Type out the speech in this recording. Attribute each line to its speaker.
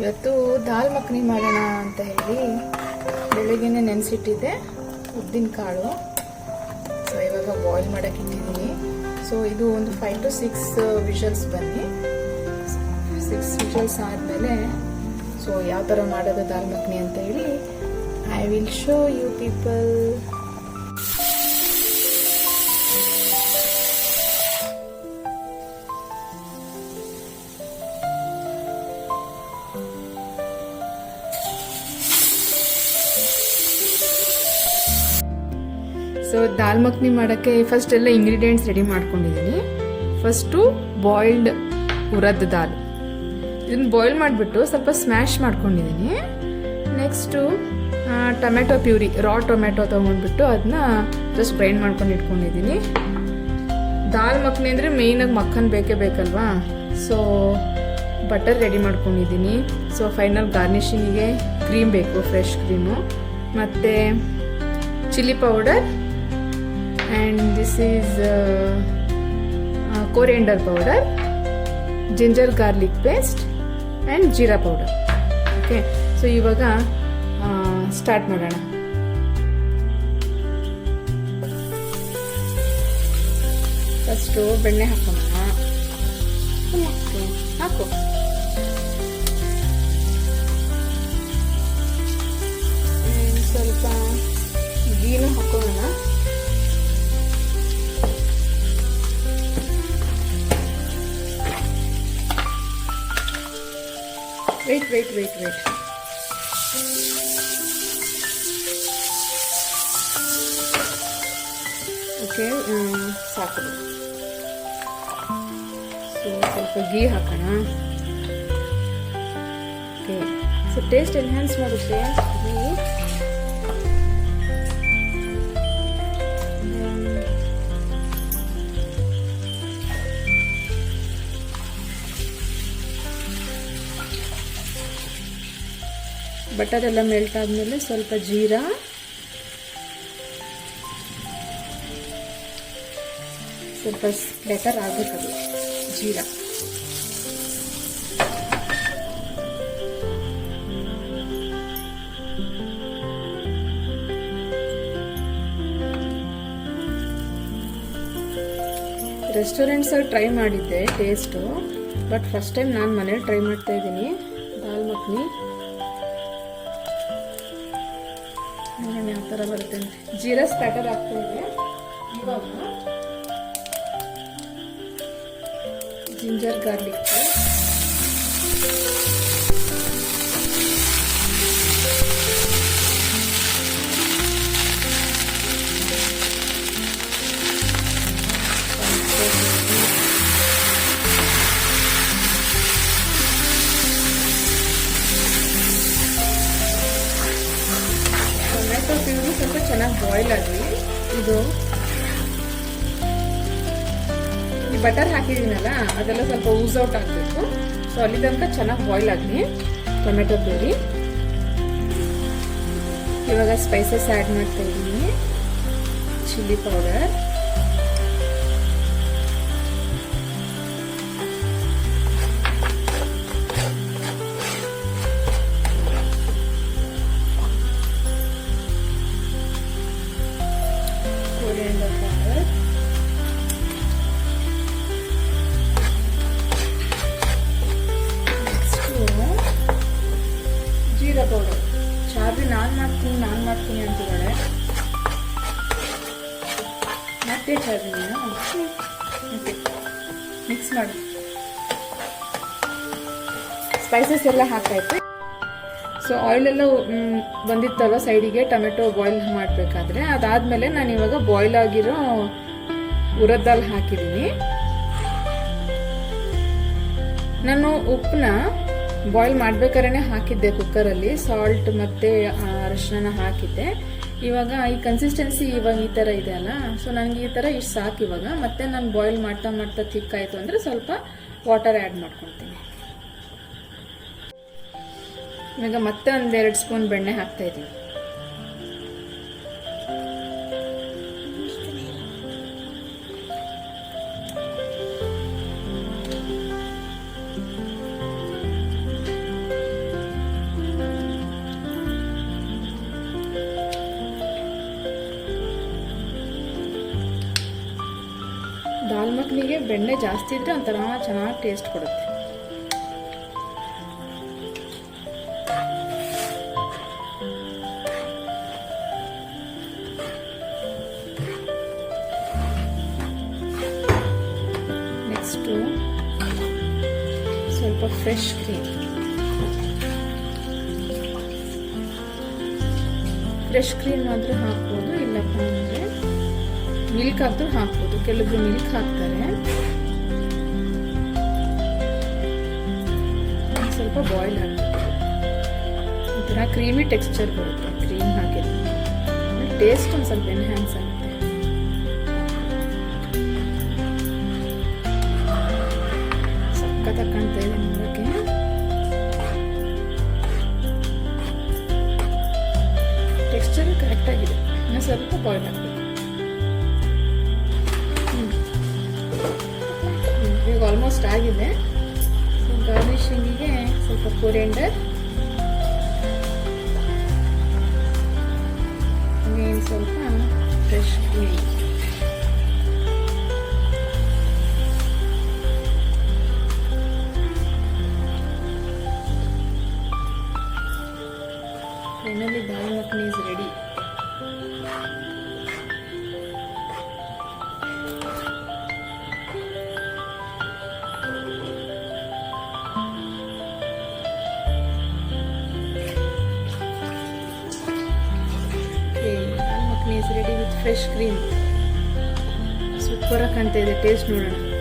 Speaker 1: ಇವತ್ತು ದಾಲ್ ಮಖನಿ ಮಾಡೋಣ ಅಂತ ಹೇಳಿ ಬೆಳಗ್ಗೆನೆ ನೆನೆಸಿಟ್ಟಿದ್ದೆ ಉದ್ದಿನ ಕಾಳು. ಸೊ ಇವಾಗ ಬಾಯ್ಲ್ ಮಾಡೋಕೆ ಇಟ್ಟಿದ್ದೀನಿ. ಸೊ ಇದು ಒಂದು 5 to 6 ವಿಷಲ್ಸ್ ಬನ್ನಿ. 6 ವಿಷಲ್ಸ್ ಆದಮೇಲೆ ಸೊ ಯಾವ ಥರ ಮಾಡೋದು ದಾಲ್ ಮಖನಿ ಅಂತ ಹೇಳಿ I will show you people. So dal makhani ಮಾಡೋಕ್ಕೆ ಫಸ್ಟ್ ಎಲ್ಲ ಇಂಗ್ರೀಡಿಯೆಂಟ್ಸ್ ರೆಡಿ ಮಾಡ್ಕೊಂಡಿದ್ದೀನಿ. ಫಸ್ಟು ಬಾಯ್ಲ್ಡ್ ಉರದ್ ದಾಲ್, ಇದನ್ನು ಬಾಯ್ಲ್ ಮಾಡಿಬಿಟ್ಟು ಸ್ವಲ್ಪ ಸ್ಮ್ಯಾಶ್ ಮಾಡ್ಕೊಂಡಿದ್ದೀನಿ. Next tomato puree, raw tomato ತೊಗೊಂಡ್ಬಿಟ್ಟು ಅದನ್ನ ಜಸ್ಟ್ ಗ್ರೈಂಡ್ ಮಾಡ್ಕೊಂಡು ಇಟ್ಕೊಂಡಿದ್ದೀನಿ. ದಾಲ್ ಮಖನಿ ಅಂದರೆ ಮೇಯ್ನಾಗಿ ಮಕ್ಕನ್ ಬೇಕೇ ಬೇಕಲ್ವಾ. ಸೊ ಬಟರ್ ರೆಡಿ ಮಾಡ್ಕೊಂಡಿದ್ದೀನಿ. ಸೊ ಫೈನಲ್ ಗಾರ್ನಿಷಿಂಗಿಗೆ ಕ್ರೀಮ್ ಬೇಕು, ಫ್ರೆಶ್ ಕ್ರೀಮು, ಮತ್ತು chilli powder, and this is coriander powder, ginger garlic paste and jeera powder. Okay, so ಇವಾಗ ಸ್ಟಾರ್ಟ್ ಮಾಡೋಣ. ಫಸ್ಟು ಬೆಣ್ಣೆ ಹಾಕೋಣ. ಹಾಕು. ಸ್ವಲ್ಪ ಗೀನು ಹಾಕೋಣ. Wait. Okay, ಸಾಕು. ಸೊ ಸ್ವಲ್ಪ ಗೀ ಹಾಕೋಣ. ಓಕೆ, ಸೊ ಟೇಸ್ಟ್ ಎನ್ಹ್ಯಾನ್ಸ್ ಮಾಡುತ್ತೆ ಗೀ. ಬಟರ್ ಎಲ್ಲ ಮೆಲ್ಟ್ ಆದಮೇಲೆ ಸ್ವಲ್ಪ ಜೀರಾ, ಸ್ವಲ್ಪ ಬೆಟರ್ ಆಗಬೇಕದು ಜೀರಾ. ರೆಸ್ಟೋರೆಂಟ್ಸಲ್ಲಿ ಟ್ರೈ ಮಾಡಿದ್ದೆ ಟೇಸ್ಟು, ಬಟ್ ಫಸ್ಟ್ ಟೈಮ್ ನಾನು ಮನೇಲಿ ಟ್ರೈ ಮಾಡ್ತಾ ಇದ್ದೀನಿ ದಾಲ್ ಮಖನಿ. ಯಾವ ಥರ ಬರುತ್ತೆ. ಜೀರಾ ಸ್ಟಾರ್ಟರ್ ಆಗ್ತಾ ಇದೆ. ಇವಾಗ ಜಿಂಜರ್ ಗಾರ್ಲಿಕ್, ಟೊಮೆಟೊ ಪ್ಯೂರಿ ಸ್ವಲ್ಪ ಚೆನ್ನಾಗಿ ಬಾಯ್ಲ್ ಆಗಲಿ. ಇದು ಈ ಬಟರ್ ಹಾಕಿದ್ದೀನಲ್ಲ ಅದೆಲ್ಲ ಸ್ವಲ್ಪ ಊಸ್ ಔಟ್ ಆಗಬೇಕು. ಸೊ ಅಲ್ಲಿ ತನಕ ಚೆನ್ನಾಗಿ ಬಾಯ್ಲ್ ಆಗಲಿ ಟೊಮೆಟೊ ಪ್ಯೂರಿ. ಇವಾಗ ಸ್ಪೈಸಸ್ ಆ್ಯಡ್ ಮಾಡ್ತಾ ಇದ್ದೀನಿ. Chilli powder, coriander powder, jeera powder. Charvi ನಾನು ಮಾಡ್ತೀನಿ ಅಂತಿದ್ದಾಳೆ. ಮತ್ತೆ ಚಾರ್ವಿನ ಮಿಕ್ಸ್ ಮಾಡಿ ಸ್ಪೈಸಸ್ ಎಲ್ಲ ಹಾಕಾಯ್ತು. ಸೊ ಆಯಿಲ್ ಎಲ್ಲ ಬಂದಿತ್ತಲ್ವ ಸೈಡಿಗೆ ಟೊಮೆಟೊ ಬಾಯ್ಲ್ ಮಾಡಬೇಕಾದ್ರೆ, ಅದಾದಮೇಲೆ ನಾನು ಇವಾಗ ಬಾಯ್ಲ್ ಆಗಿರೋ ಉರದ್ ದಾಲ್ ಹಾಕಿದ್ದೀನಿ. ನಾನು ಉಪ್ಪನ್ನ ಬಾಯ್ಲ್ ಮಾಡ್ಬೇಕಾದ್ರೆ ಹಾಕಿದ್ದೆ ಕುಕ್ಕರಲ್ಲಿ, ಸಾಲ್ಟ್ ಮತ್ತು ಅರಿಶಿನ ಹಾಕಿದ್ದೆ. ಇವಾಗ ಈ ಕನ್ಸಿಸ್ಟೆನ್ಸಿ ಇವಾಗ ಈ ಥರ ಇದೆ ಅಲ್ಲ, ಸೊ ನನಗೆ ಈ ಥರ ಇಷ್ಟು ಸಾಕು. ಇವಾಗ ಮತ್ತೆ ನಾನು ಬಾಯ್ಲ್ ಮಾಡ್ತಾ ಥಿಕ್ ಆಯಿತು ಅಂದರೆ ಸ್ವಲ್ಪ ವಾಟರ್ ಆ್ಯಡ್ ಮಾಡ್ಕೊತೀನಿ. ಇವಾಗ ಮತ್ತೆ 1-2 ಸ್ಪೂನ್ ಬೆಣ್ಣೆ ಹಾಕ್ತಾ ಇದ್ದೀನಿ. ದಾಲ್ ಮಖನಿಗೆ ಬೆಣ್ಣೆ ಜಾಸ್ತಿ ಇದ್ರೆ ಒಂಥರ ಚೆನ್ನಾಗಿ ಟೇಸ್ಟ್ ಕೊಡುತ್ತೆ. ನೆಕ್ಸ್ಟು ಸ್ವಲ್ಪ ಫ್ರೆಶ್ ಕ್ರೀಮ್. ಫ್ರೆಶ್ ಕ್ರೀಮ್ ಆದರೂ ಹಾಕ್ಬೋದು, ಇಲ್ಲಪ್ಪ ಅಂದರೆ ಮಿಲ್ಕ್ ಆದ್ರೂ ಹಾಕ್ಬೋದು. ಕೆಲವೊಬ್ರು ಮಿಲ್ಕ್ ಹಾಕ್ತಾರೆ. ಸ್ವಲ್ಪ ಬಾಯ್ಲ್ ಹಾಕ್ಬೇಕು, ಒಂಥರ ಕ್ರೀಮಿ ಟೆಕ್ಸ್ಚರ್ ಬರುತ್ತೆ ಕ್ರೀಮ್ ಹಾಕಿದ್ರೆ. ಟೇಸ್ಟ್ ಒಂದು ಸ್ವಲ್ಪ ಎನ್ಹ್ಯಾನ್ಸ್ ಆಗುತ್ತೆ. ಸಕ್ಕತ್ತಾಗಿ ಕಾಣ್ತಾ ಇದೆ ನೋಡೋಕ್ಕೆ. ಟೆಕ್ಸ್ಚರ್ ಕರೆಕ್ಟಾಗಿದೆ. ಇನ್ನು ಸ್ವಲ್ಪ ಬಾಯ್ಲ್ ಹಾಕಬೇಕು. ಈಗ ಆಲ್ಮೋಸ್ಟ್ ಆಗಿದೆ. ಗಾರ್ನಿಶಿಂಗಿಗೆ ಸ್ವಲ್ಪ ಕೊರಿಯಂಡರ್, ಸ್ವಲ್ಪ fresh cream. Finally dal makhani is ready. Dal makhani is ready with fresh cream. ಸೂಪರಾಗಿ ಕಾಣ್ತಾ ಇದೆ. ಟೇಸ್ಟ್ ನೋಡೋಣ.